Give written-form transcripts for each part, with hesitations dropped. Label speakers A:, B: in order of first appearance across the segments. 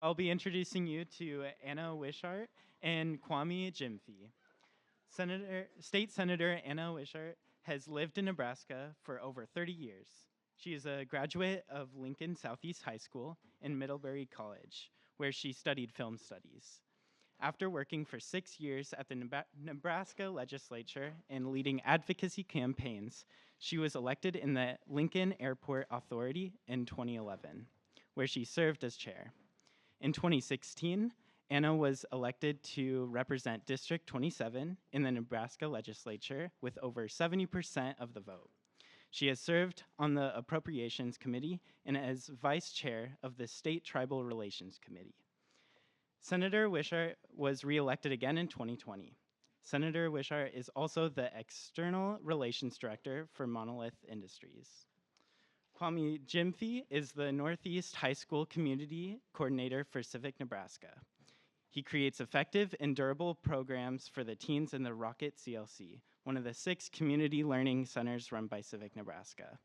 A: I'll be introducing you to Anna Whishart and Kwame Gyamfi. State Senator Anna Whishart has lived in Nebraska for over 30 years. She is a graduate of Lincoln Southeast High School and Middlebury College, where she studied film studies. After working for 6 years at the Nebraska legislature and leading advocacy campaigns, she was elected in the Lincoln Airport Authority in 2011, where she served as chair. In 2016, Anna was elected to represent District 27 in the Nebraska legislature with over 70% of the vote. She has served on the Appropriations Committee and as vice chair of the State Tribal Relations Committee. Senator Whishart was reelected again in 2020. Senator Whishart is also the External Relations Director for Monolith Industries. Kwame Gyamfi is the Northeast High School Community Coordinator for Civic, Nebraska. He creates effective and durable programs for the teens in the Rocket CLC, one of the 6 community learning centers run by Civic, Nebraska.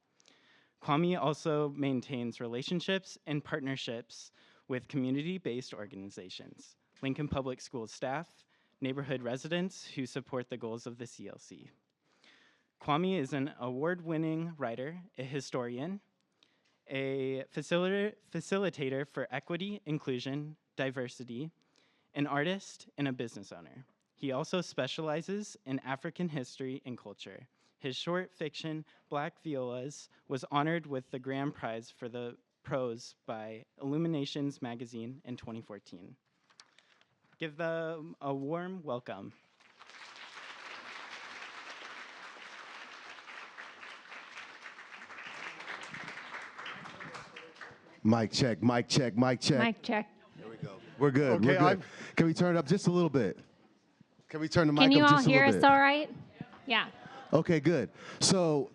A: Kwame also maintains relationships and partnerships with community-based organizations, Lincoln Public Schools staff, neighborhood residents who support the goals of the CLC. Kwame is an award-winning writer, a historian, a facilitator for equity, inclusion, diversity, an artist, and a business owner. He also specializes in African history and culture. His short fiction, Black Violas, was honored with the grand prize for the prose by Illuminations magazine in 2014. Give them a warm welcome.
B: Mic check, mic check, mic check.
C: Mic check.
B: There we go. We're good.
D: Okay,
B: We're good. Can we turn it up just a little bit? Can we turn the mic
C: Can you
B: up
C: all
B: just a
C: hear
B: little
C: us
B: bit?
C: all right? Yeah.
B: Okay, good. So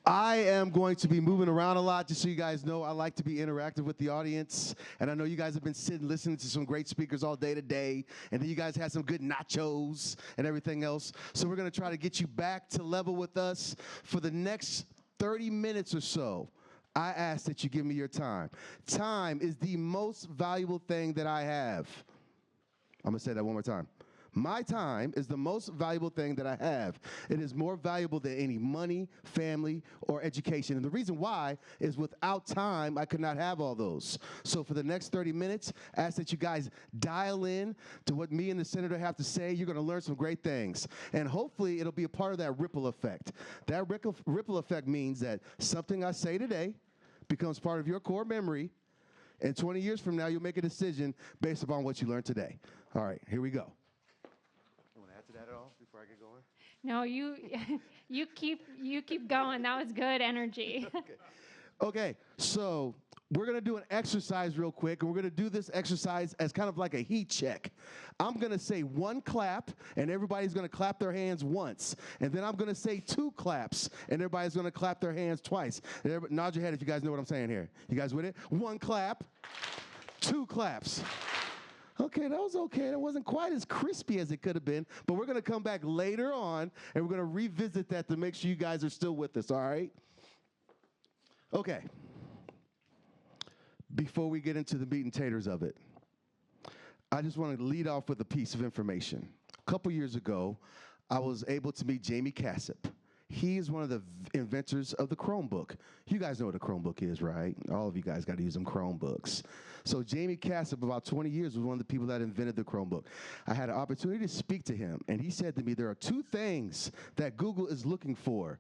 B: I am going to be moving around a lot, just so you guys know. I like to be interactive with the audience. And I know you guys have been sitting listening to some great speakers all day today. And then you guys had some good nachos and everything else. So we're going to try to get you back to level with us for the next 30 minutes or so. I ask that you give me your time. Time is the most valuable thing that I have. I'm going to say that one more time. My time is the most valuable thing that I have. It is more valuable than any money, family, or education. And the reason why is without time, I could not have all those. So for the next 30 minutes, I ask that you guys dial in to what me and the senator have to say. You're going to learn some great things. And hopefully, it'll be a part of that ripple effect. That ripple effect means that something I say today becomes part of your core memory. And 20 years from now, you'll make a decision based upon what you learned today. All right, here we go. That at all before I get going?
C: No, you keep going. That was good energy.
B: Okay, so we're going to do an exercise real quick, and we're going to do this exercise as kind of like a heat check. I'm going to say 1 clap, and everybody's going to clap their hands once. And then I'm going to say 2 claps, and everybody's going to clap their hands twice. Nod your head if you guys know what I'm saying here. You guys with it? 1 clap, 2 claps. Okay, that was okay. That wasn't quite as crispy as it could have been, but we're going to come back later on, and we're going to revisit that to make sure you guys are still with us, all right? Okay. Before we get into the meat and taters of it, I just want to lead off with a piece of information. A couple years ago, I was able to meet Jamie Cassip. He is one of the inventors of the Chromebook. You guys know what a Chromebook is, right? All of you guys got to use them Chromebooks. So Jamie Cassip, about 20 years, was one of the people that invented the Chromebook. I had an opportunity to speak to him, and he said to me, there are 2 things that Google is looking for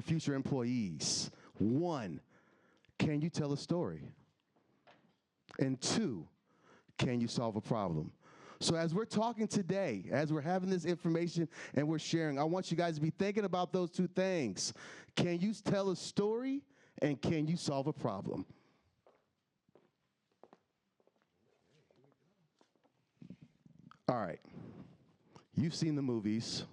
B: future employees. 1, can you tell a story? And 2, can you solve a problem? So as we're talking today, as we're having this information and we're sharing, I want you guys to be thinking about those 2 things. Can you tell a story, and can you solve a problem? All right. You've seen the movies.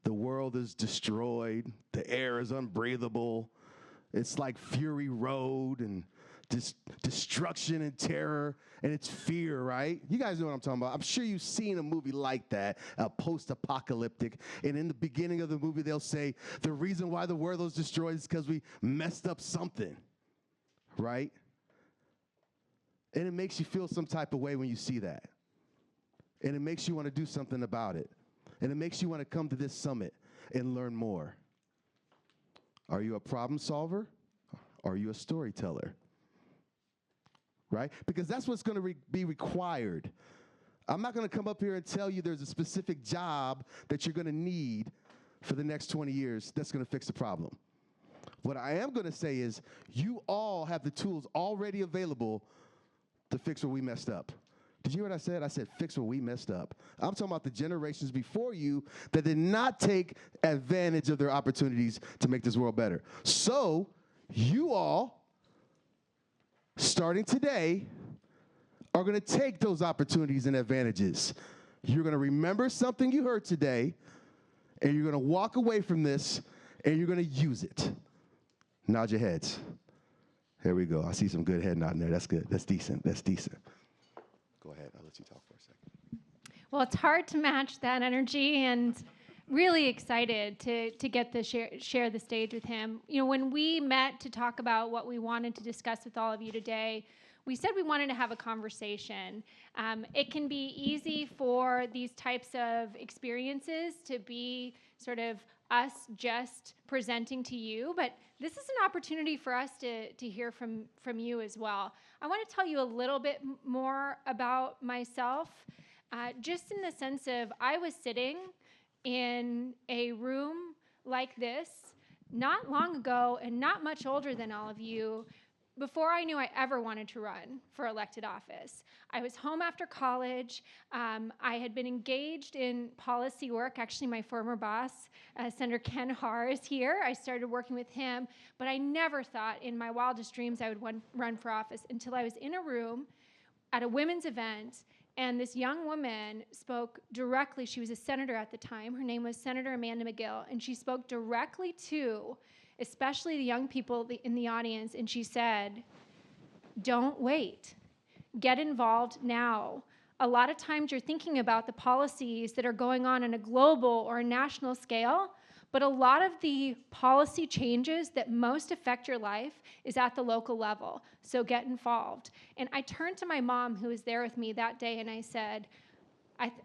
B: The world is destroyed. The air is unbreathable. It's like Fury Road and destruction and terror, and it's fear, right? You guys know what I'm talking about. I'm sure you've seen a movie like that, post-apocalyptic, and in the beginning of the movie, they'll say, the reason why the world is destroyed is because we messed up something, right? And it makes you feel some type of way when you see that. And it makes you want to do something about it. And it makes you want to come to this summit and learn more. Are you a problem solver? Are you a storyteller? Right? Because that's what's going to be required. I'm not going to come up here and tell you there's a specific job that you're going to need for the next 20 years that's going to fix the problem. What I am going to say is you all have the tools already available to fix where we messed up. Did you hear what I said? I said fix where we messed up. I'm talking about the generations before you that did not take advantage of their opportunities to make this world better. So you all, starting today, are going to take those opportunities and advantages. You're going to remember something you heard today, and you're going to walk away from this, and you're going to use it. Nod your heads. There we go. I see some good head nodding there. That's good. That's decent. That's decent. Go ahead. I'll let you talk for a second.
C: Well, it's hard to match that energy, and really excited to get to share the stage with him. You know, when we met to talk about what we wanted to discuss with all of you today, we said we wanted to have a conversation. It can be easy for these types of experiences to be sort of us just presenting to you, but this is an opportunity for us to hear from you as well. I want to tell you a little bit more about myself, just in the sense of I was sitting in a room like this not long ago and not much older than all of you, before I knew I ever wanted to run for elected office. I was home after college. I had been engaged in policy work. Actually, my former boss, Senator Ken Haar, is here. I started working with him, but I never thought in my wildest dreams I would run for office until I was in a room at a women's event, and this young woman spoke directly. She was a senator at the time. Her name was Senator Amanda McGill, and she spoke directly to especially the young people in the audience, and she said, don't wait. Get involved now. A lot of times you're thinking about the policies that are going on a global or a national scale, but a lot of the policy changes that most affect your life is at the local level, so get involved. And I turned to my mom, who was there with me that day, and I said,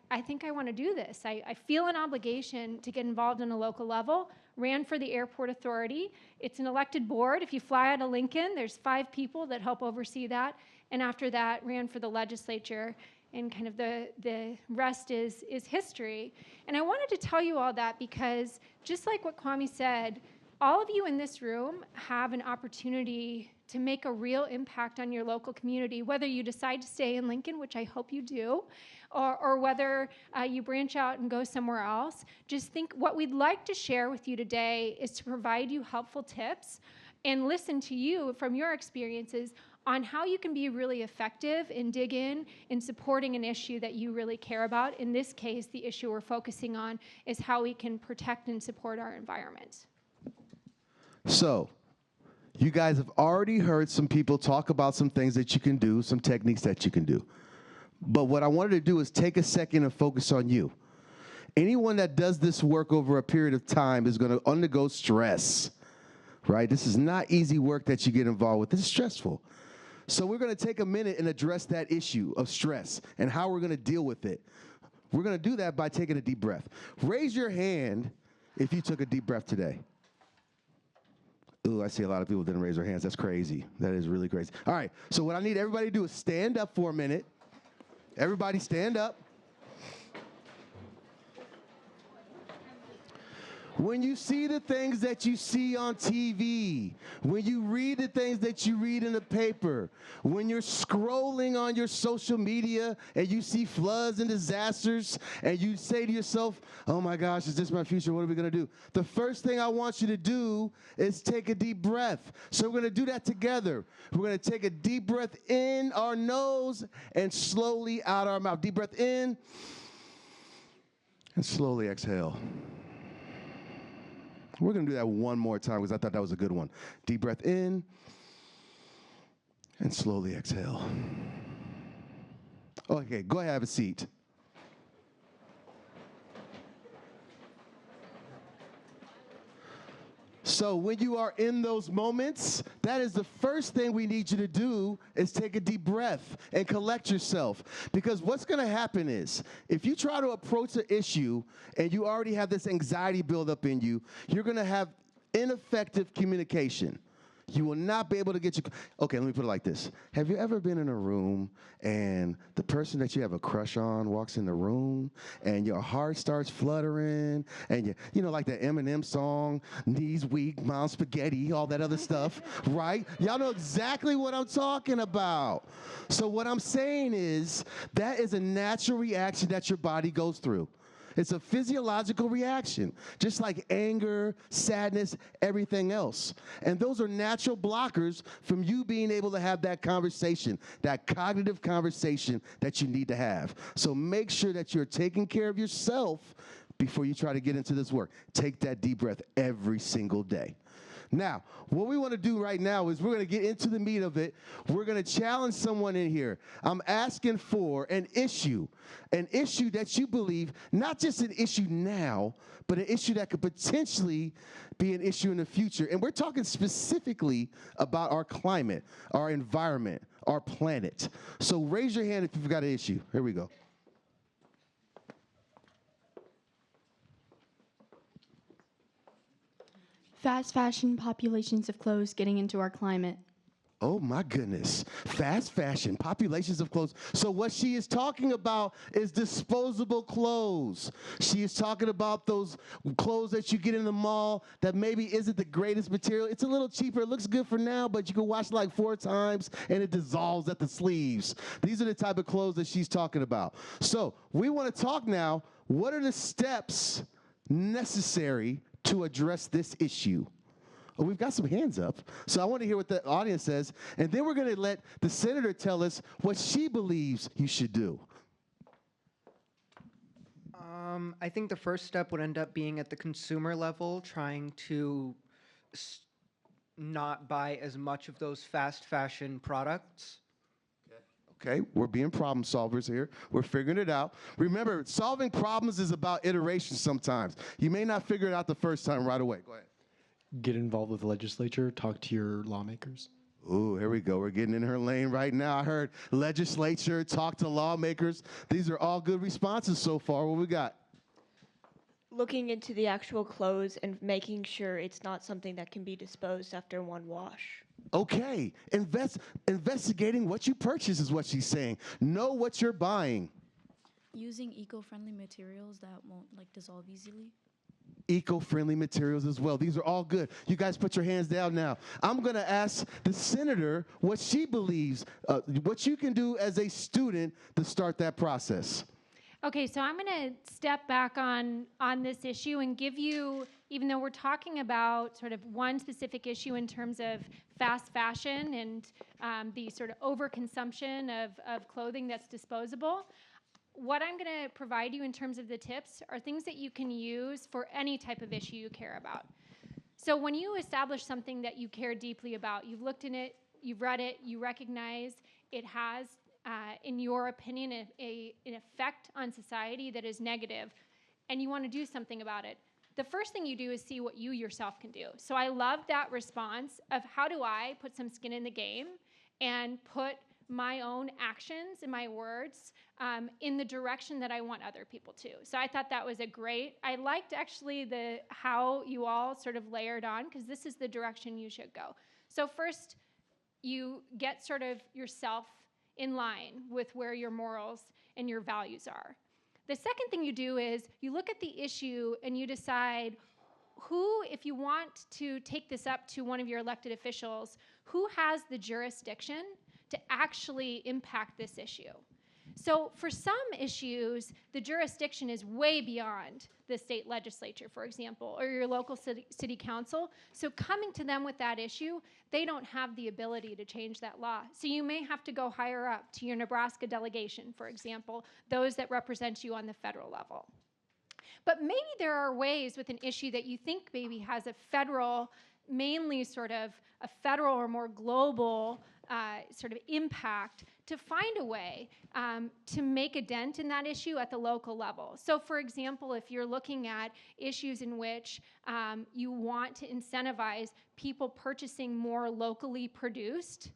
C: I think I want to do this. I feel an obligation to get involved on a local level. Ran for the airport authority. It's an elected board. If you fly out of Lincoln, there's 5 people that help oversee that. And after that, ran for the legislature, and kind of the rest is history. And I wanted to tell you all that because just like what Kwame said, all of you in this room have an opportunity to make a real impact on your local community, whether you decide to stay in Lincoln, which I hope you do, or whether you branch out and go somewhere else. Just think what we'd like to share with you today is to provide you helpful tips and listen to you from your experiences on how you can be really effective and dig in supporting an issue that you really care about. In this case, the issue we're focusing on is how we can protect and support our environment.
B: So, you guys have already heard some people talk about some things that you can do, some techniques that you can do. But what I wanted to do is take a second and focus on you. Anyone that does this work over a period of time is going to undergo stress, right? This is not easy work that you get involved with. This is stressful. So we're going to take a minute and address that issue of stress and how we're going to deal with it. We're going to do that by taking a deep breath. Raise your hand if you took a deep breath today. Ooh, I see a lot of people didn't raise their hands. That's crazy. That is really crazy. All right, so what I need everybody to do is stand up for a minute. Everybody stand up. When you see the things that you see on TV, when you read the things that you read in the paper, when you're scrolling on your social media and you see floods and disasters and you say to yourself, oh my gosh, is this my future? What are we going to do? The first thing I want you to do is take a deep breath. So we're going to do that together. We're going to take a deep breath in our nose and slowly out our mouth. Deep breath in and slowly exhale. We're going to do that one more time because I thought that was a good one. Deep breath in and slowly exhale. Okay, go ahead, have a seat. So when you are in those moments, that is the first thing we need you to do is take a deep breath and collect yourself. Because what's going to happen is if you try to approach an issue and you already have this anxiety buildup in you, you're going to have ineffective communication. You will not be able to get your, okay, let me put it like this. Have you ever been in a room and the person that you have a crush on walks in the room and your heart starts fluttering and you know, like the Eminem song, knees weak, mouth spaghetti, all that other stuff, right? Y'all know exactly what I'm talking about. So what I'm saying is that is a natural reaction that your body goes through. It's a physiological reaction, just like anger, sadness, everything else. And those are natural blockers from you being able to have that conversation, that cognitive conversation that you need to have. So make sure that you're taking care of yourself before you try to get into this work. Take that deep breath every single day. Now, what we want to do right now is we're going to get into the meat of it. We're going to challenge someone in here. I'm asking for an issue that you believe, not just an issue now, but an issue that could potentially be an issue in the future. And we're talking specifically about our climate, our environment, our planet. So raise your hand if you've got an issue. Here we go.
D: Fast fashion, populations of clothes getting into our climate.
B: Oh my goodness. Fast fashion, populations of clothes. So what she is talking about is disposable clothes. She is talking about those clothes that you get in the mall that maybe isn't the greatest material. It's a little cheaper. It looks good for now, but you can wash it like 4 times and it dissolves at the sleeves. These are the type of clothes that she's talking about. So we want to talk now, what are the steps necessary to address this issue? Oh, we've got some hands up. So I want to hear what the audience says, and then we're going to let the senator tell us what she believes you should do.
E: I think the first step would end up being at the consumer level, trying to not buy as much of those fast fashion products.
B: Okay, we're being problem solvers here. We're figuring it out. Remember, solving problems is about iteration sometimes. You may not figure it out the first time right away. Go ahead.
F: Get involved with the legislature, talk to your lawmakers.
B: Ooh, here we go. We're getting in her lane right now. I heard legislature, talk to lawmakers. These are all good responses so far. What we got?
G: Looking into the actual clothes and making sure it's not something that can be disposed after one wash.
B: Okay, investigating what you purchase is what she's saying. Know what you're buying.
H: Using eco-friendly materials that won't dissolve easily.
B: Eco-friendly materials as well. These are all good. You guys put your hands down now. I'm going to ask the senator what she believes, what you can do as a student to start that process.
C: Okay, so I'm going to step back on this issue and give you, even though we're talking about sort of one specific issue in terms of fast fashion and the sort of overconsumption of clothing that's disposable, what I'm going to provide you in terms of the tips are things that you can use for any type of issue you care about. So when you establish something that you care deeply about, you've looked in it, you've read it, you recognize it has, in your opinion, an effect on society that is negative, and you want to do something about it, the first thing you do is see what you yourself can do. So I love that response of how do I put some skin in the game and put my own actions and my words in the direction that I want other people to. So I thought that was I liked actually how you all sort of layered on, because this is the direction you should go. So first, you get sort of yourself in line with where your morals and your values are. The second thing you do is you look at the issue and you decide who, if you want to take this up to one of your elected officials, who has the jurisdiction to actually impact this issue. So for some issues, the jurisdiction is way beyond the state legislature, for example, or your local city council. So coming to them with that issue, they don't have the ability to change that law. So you may have to go higher up to your Nebraska delegation, for example, those that represent you on the federal level. But maybe there are ways with an issue that you think maybe has a federal, mainly sort of a federal or more global sort of impact to find a way to make a dent in that issue at the local level. So for example, if you're looking at issues in which you want to incentivize people purchasing more locally produced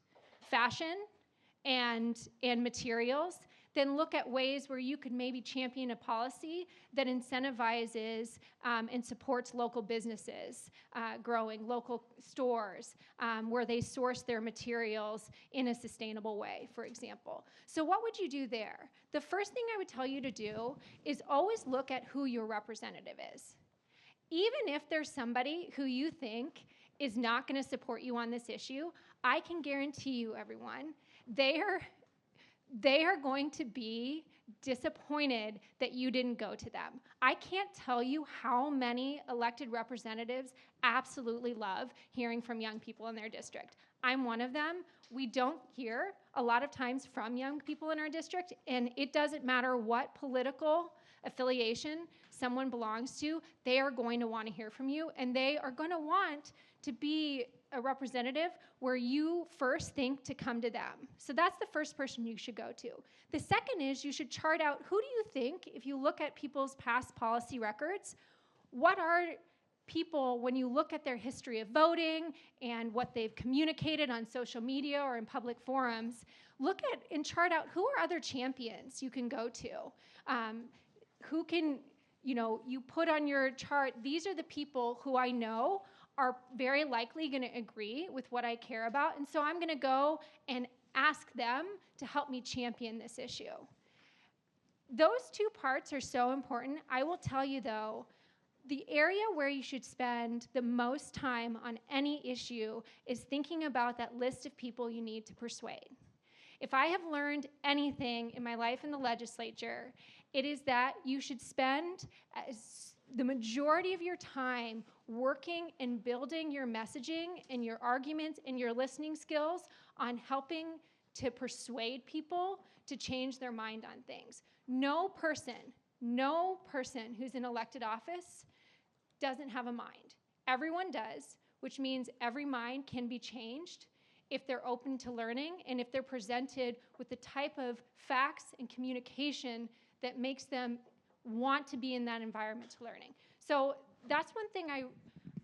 C: fashion and materials, then look at ways where you could maybe champion a policy that incentivizes and supports local businesses growing, local stores where they source their materials in a sustainable way, for example. So what would you do there? The first thing I would tell you to do is always look at who your representative is. Even if there's somebody who you think is not going to support you on this issue, I can guarantee you, everyone, they are going to be disappointed that you didn't go to them. I can't tell you how many elected representatives absolutely love hearing from young people in their district. I'm one of them. We don't hear a lot of times from young people in our district, and it doesn't matter what political affiliation someone belongs to, they are going to want to hear from you, and they are going to want to be a representative where you first think to come to them. So that's the first person you should go to. The second is you should chart out, who do you think, if you look at people's past policy records, what are people, when you look at their history of voting and what they've communicated on social media or in public forums, look at and chart out who are other champions you can go to. Who can, you put on your chart, these are the people who I know are very likely going to agree with what I care about, and so I'm going to go and ask them to help me champion this issue. Those two parts are so important. I will tell you, though, the area where you should spend the most time on any issue is thinking about that list of people you need to persuade. If I have learned anything in my life in the legislature, it is that you should spend the majority of your time working and building your messaging and your arguments and your listening skills on helping to persuade people to change their mind on things. No person who's in elected office doesn't have a mind. Everyone does, which means every mind can be changed if they're open to learning and if they're presented with the type of facts and communication that makes them want to be in that environment to learning. So that's one thing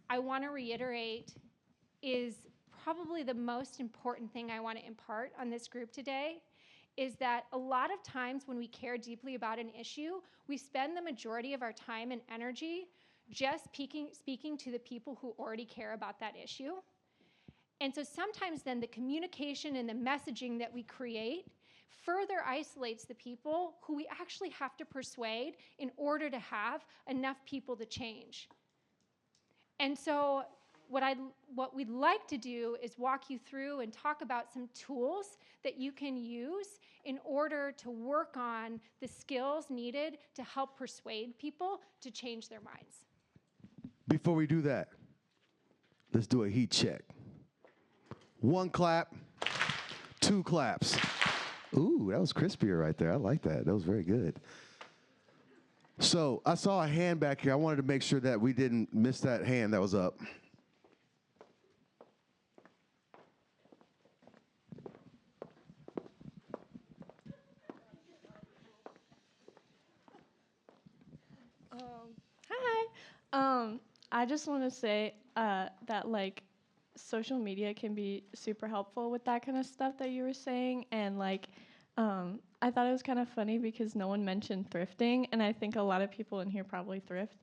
C: I want to reiterate is probably the most important thing I want to impart on this group today, is that a lot of times when we care deeply about an issue, we spend the majority of our time and energy just speaking to the people who already care about that issue. And so sometimes then the communication and the messaging that we create further isolates the people who we actually have to persuade in order to have enough people to change. And so what we'd like to do is walk you through and talk about some tools that you can use in order to work on the skills needed to help persuade people to change their minds.
B: Before we do that, let's do a heat check. 1 clap, 2 claps. Ooh, that was crispier right there. I like that. That was very good. So I saw a hand back here. I wanted to make sure that we didn't miss that hand that was up.
I: Hi. I just want to say that social media can be super helpful with that kind of stuff that you were saying, and I thought it was kind of funny because no one mentioned thrifting, and I think a lot of people in here probably thrift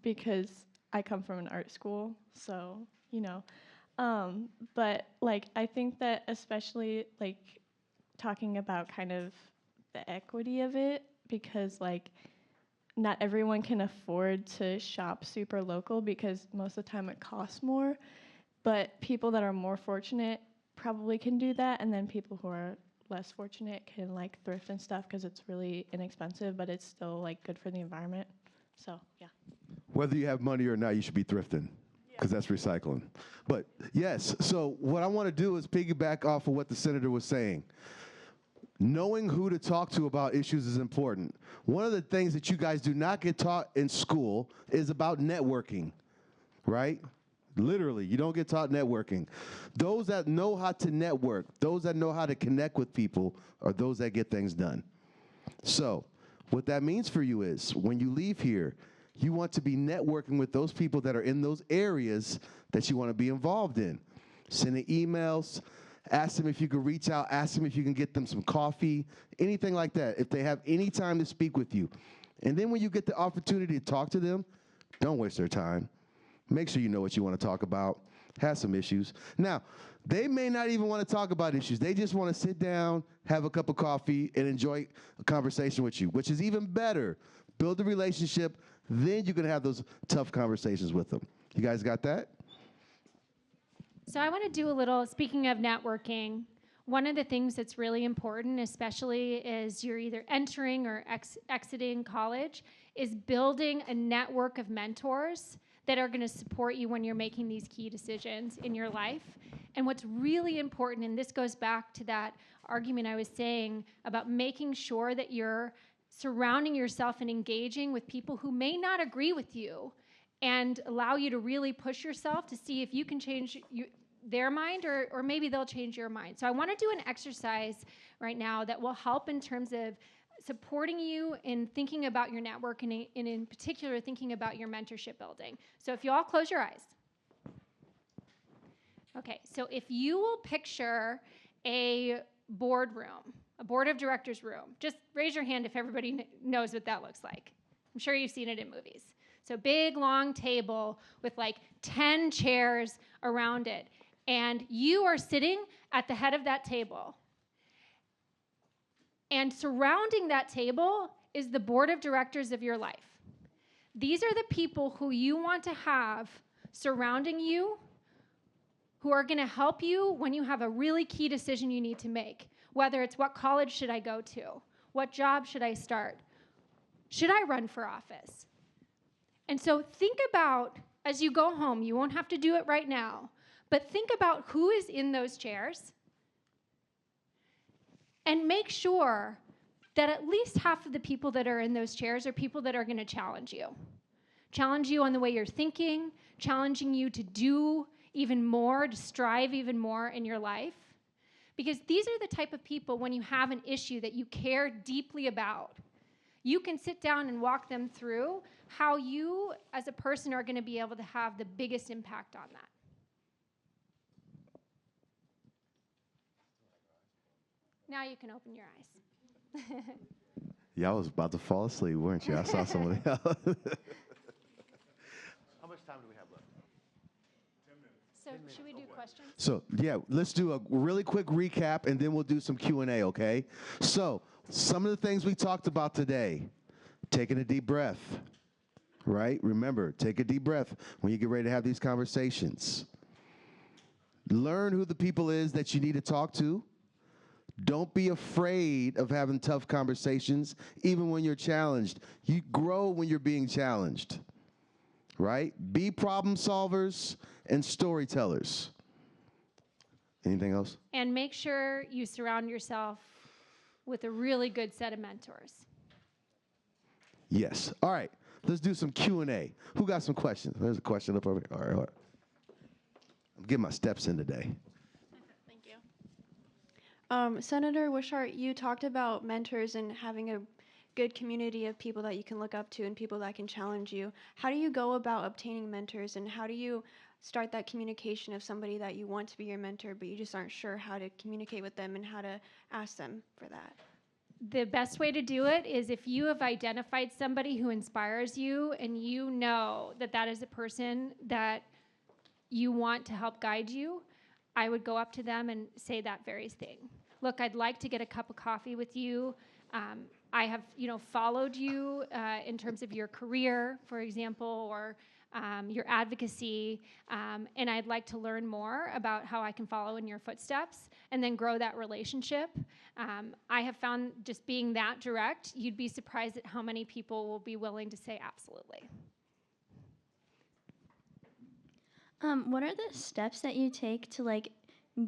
I: because I come from an art school, so but I think that especially talking about kind of the equity of it, because not everyone can afford to shop super local because most of the time it costs more, but people that are more fortunate probably can do that, and then people who are less fortunate can thrift and stuff because it's really inexpensive, but it's still good for the environment. So yeah.
B: Whether you have money or not, you should be thrifting, because that's recycling. But yes, so what I want to do is piggyback off of what the senator was saying. Knowing who to talk to about issues is important. One of the things that you guys do not get taught in school is about networking, right? Literally, you don't get taught networking. Those that know how to network, those that know how to connect with people, are those that get things done. So what that means for you is when you leave here, you want to be networking with those people that are in those areas that you want to be involved in. Sending emails, ask them if you can reach out, ask them if you can get them some coffee, anything like that, if they have any time to speak with you. And then when you get the opportunity to talk to them, don't waste their time. Make sure you know what you want to talk about. Have some issues. Now, they may not even want to talk about issues. They just want to sit down, have a cup of coffee, and enjoy a conversation with you, which is even better. Build a relationship, then you can have those tough conversations with them. You guys got that?
C: So I want to do a little, speaking of networking, one of the things that's really important, especially as you're either entering or exiting college, is building a network of mentors that are going to support you when you're making these key decisions in your life. And what's really important, and this goes back to that argument I was saying about making sure that you're surrounding yourself and engaging with people who may not agree with you and allow you to really push yourself to see if you can change their mind or maybe they'll change your mind. So I want to do an exercise right now that will help in terms of supporting you in thinking about your network and in particular thinking about your mentorship building. So if you all close your eyes. Okay, so if you will picture a boardroom, a board of directors room, just raise your hand if everybody knows what that looks like. I'm sure you've seen it in movies. So big, long table with like 10 chairs around it. And you are sitting at the head of that table. And surrounding that table is the board of directors of your life. These are the people who you want to have surrounding you, who are going to help you when you have a really key decision you need to make, whether it's what college should I go to, what job should I start, should I run for office? And so think about, as you go home, you won't have to do it right now, but think about who is in those chairs and make sure that at least half of the people that are in those chairs are people that are going to challenge you on the way you're thinking, challenging you to do even more, to strive even more in your life. Because these are the type of people, when you have an issue that you care deeply about, you can sit down and walk them through how you as a person are going to be able to have the biggest impact on that. Now you can open your eyes.
B: Y'all was about to fall asleep, weren't you? I saw somebody else. How much time do we have left?
C: 10 minutes. So should we do questions?
B: So, yeah, let's do a really quick recap, and then we'll do some Q&A, okay? So, some of the things we talked about today, taking a deep breath, right? Remember, take a deep breath when you get ready to have these conversations. Learn who the people is that you need to talk to. Don't be afraid of having tough conversations, even when you're challenged. You grow when you're being challenged, right? Be problem solvers and storytellers. Anything else?
C: And make sure you surround yourself with a really good set of mentors.
B: Yes. All right. Let's do some Q&A. Who got some questions? There's a question up over here. All right. I'm getting my steps in today.
D: Senator Whishart, you talked about mentors and having a good community of people that you can look up to and people that can challenge you. How do you go about obtaining mentors, and how do you start that communication of somebody that you want to be your mentor, but you just aren't sure how to communicate with them and how to ask them for that?
C: The best way to do it is if you have identified somebody who inspires you and you know that that is a person that you want to help guide you, I would go up to them and say that very thing. Look, I'd like to get a cup of coffee with you. I have, followed you in terms of your career, for example, or your advocacy, and I'd like to learn more about how I can follow in your footsteps and then grow that relationship. I have found just being that direct, you'd be surprised at how many people will be willing to say absolutely.
J: What are the steps that you take to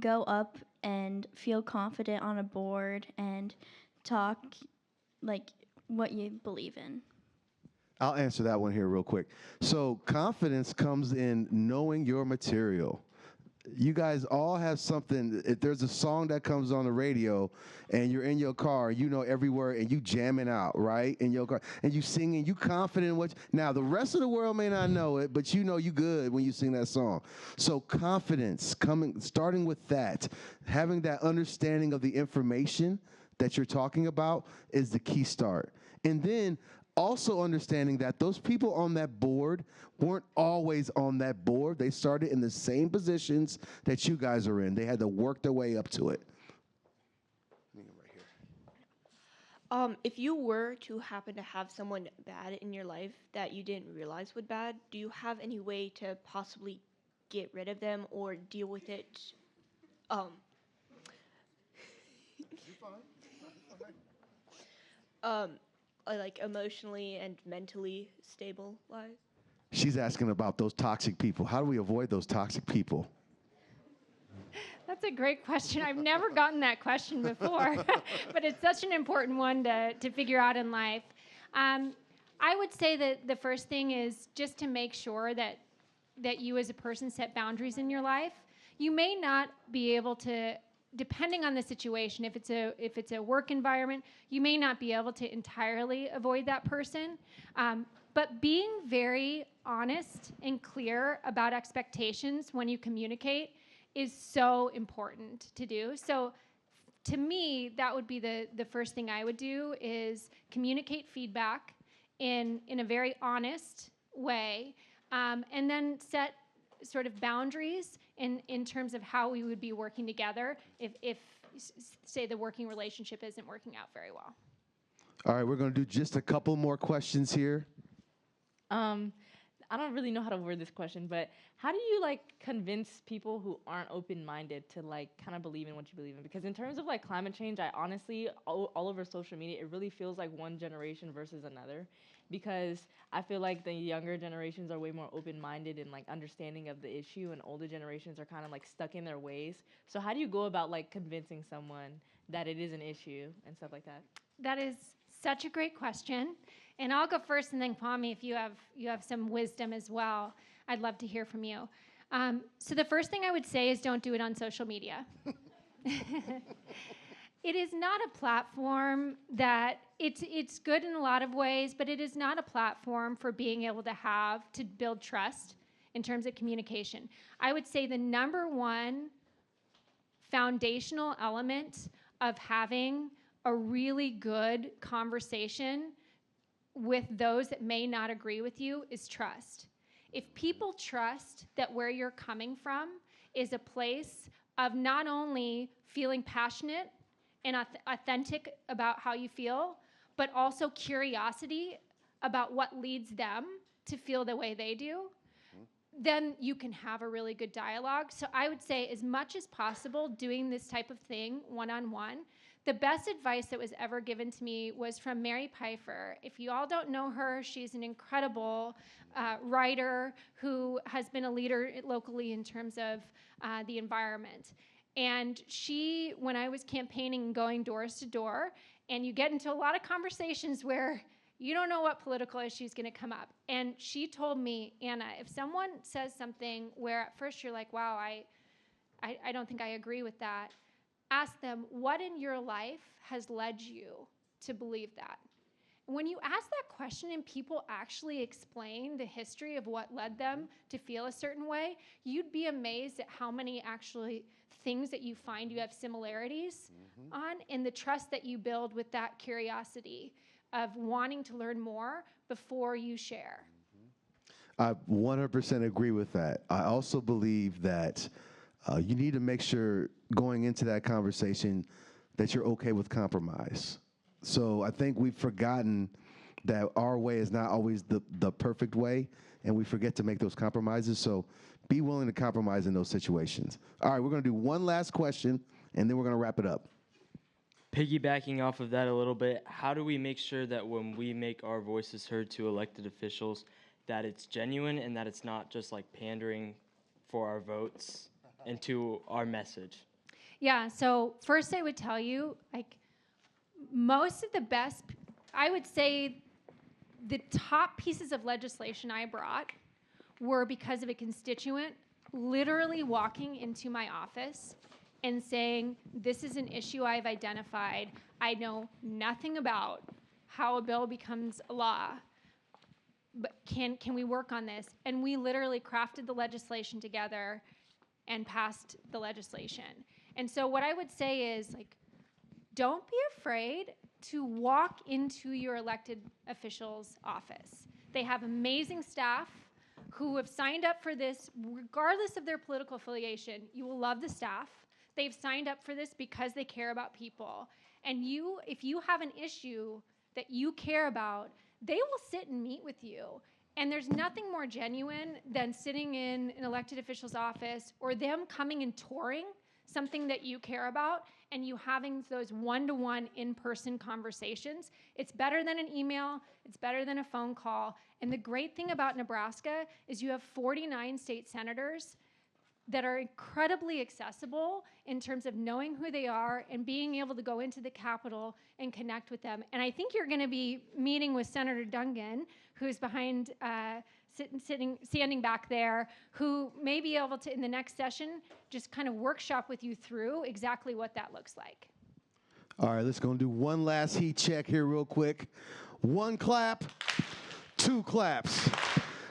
J: go up and feel confident on a board and talk what you believe in?
B: I'll answer that one here real quick. So confidence comes in knowing your material. You guys all have something. If there's a song that comes on the radio and you're in your car, you know every word and you jamming out, right? In your car. And you singing, you confident in what now the rest of the world may not know it, but you know you good when you sing that song. So confidence starting with that, having that understanding of the information that you're talking about is the key start. And then also understanding that those people on that board weren't always on that board. They started in the same positions that you guys are in. They had to work their way up to it.
G: If you were to happen to have someone bad in your life that you didn't realize was bad, do you have any way to possibly get rid of them or deal with it? Like emotionally and mentally stable lives?
B: She's asking about those toxic people. How do we avoid those toxic people?
C: That's a great question. I've never gotten that question before, but it's such an important one to figure out in life. I would say that the first thing is just to make sure that you as a person set boundaries in your life. You may not be able to, depending on the situation, if it's a work environment, you may not be able to entirely avoid that person. But being very honest and clear about expectations when you communicate is so important to do. So to me, that would be the first thing I would do is communicate feedback in a very honest way, and then set sort of boundaries in terms of how we would be working together if say the working relationship isn't working out very well.
B: All right, we're going to do just a couple more questions here.
K: I don't really know how to word this question, but how do you like convince people who aren't open-minded to like kind of believe in what you believe in? Because in terms of like climate change, I honestly, all over social media, it really feels like one generation versus another, because I feel like the younger generations are way more open-minded and like understanding of the issue, and older generations are kind of like stuck in their ways. So how do you go about like convincing someone that it is an issue and stuff like that?
C: That is such a great question. And I'll go first, and then Kwame, if you have some wisdom as well, I'd love to hear from you. So the first thing I would say is don't do it on social media. It is not a platform that it's good in a lot of ways, but it is not a platform for being able to build trust in terms of communication. I would say the number one foundational element of having a really good conversation with those that may not agree with you is trust. If people trust that where you're coming from is a place of not only feeling passionate and authentic about how you feel, but also curiosity about what leads them to feel the way they do, then you can have a really good dialogue. So I would say as much as possible doing this type of thing one-on-one. The best advice that was ever given to me was from Mary Pfeiffer. If you all don't know her, she's an incredible writer who has been a leader locally in terms of the environment. And she, when I was campaigning and going doors to door, and you get into a lot of conversations where you don't know what political issue is going to come up. And she told me, Anna, if someone says something where at first you're like, wow, I don't think I agree with that, ask them, what in your life has led you to believe that? When you ask that question and people actually explain the history of what led them to feel a certain way, you'd be amazed at how many actually things that you find you have similarities on, and the trust that you build with that curiosity of wanting to learn more before you share.
B: I 100% agree with that. I also believe that you need to make sure going into that conversation that you're okay with compromise. So I think we've forgotten that our way is not always the perfect way, and we forget to make those compromises. So be willing to compromise in those situations. All right, we're going to do one last question, and then we're going to wrap it up.
L: Piggybacking off of that a little bit, how do we make sure that when we make our voices heard to elected officials, that it's genuine and that it's not just like pandering for our votes and to our message?
C: Yeah, so first I would tell you, like, most of the best, I would say the top pieces of legislation I brought were because of a constituent literally walking into my office and saying, this is an issue I've identified. I know nothing about how a bill becomes a law, but can we work on this? And we literally crafted the legislation together and passed the legislation. And so what I would say is, like, don't be afraid to walk into your elected official's office. They have amazing staff who have signed up for this regardless of their political affiliation. You will love the staff. They've signed up for this because they care about people. And you, if you have an issue that you care about, they will sit and meet with you. And there's nothing more genuine than sitting in an elected official's office or them coming and touring something that you care about and you having those one-to-one in-person conversations. It's better than an email. It's better than a phone call. And the great thing about Nebraska is you have 49 state senators that are incredibly accessible in terms of knowing who they are and being able to go into the Capitol and connect with them. And I think you're going to be meeting with Senator Dungan, who's behind, standing back there, who may be able to, in the next session, just kind of workshop with you through exactly what that looks like.
B: All right, let's go and do one last heat check here real quick. One clap, two claps.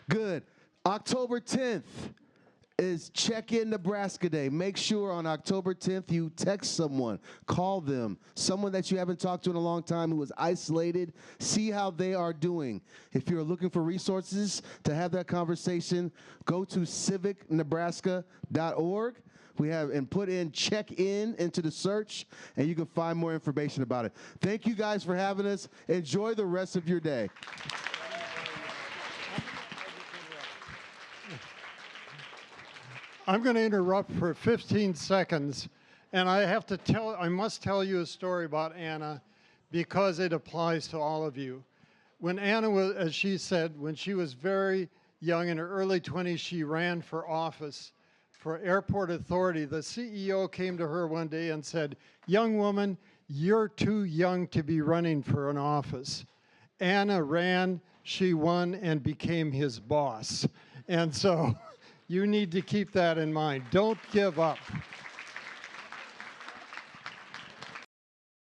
B: Good. October 10th. Is Check-in Nebraska Day. Make sure on October 10th you text someone, call them, someone that you haven't talked to in a long time who is isolated, see how they are doing. If you're looking for resources to have that conversation, go to civicnebraska.org. We have, and put in check-in into the search, and you can find more information about it. Thank you guys for having us. Enjoy the rest of your day.
M: I'm going to interrupt for 15 seconds, and I must tell you a story about Anna because it applies to all of you. When Anna was, as she said, when she was very young, in her early 20s, she ran for office for airport authority. The CEO came to her one day and said, "Young woman, you're too young to be running for an office." Anna ran, she won, and became his boss. And so you need to keep that in mind. Don't give up.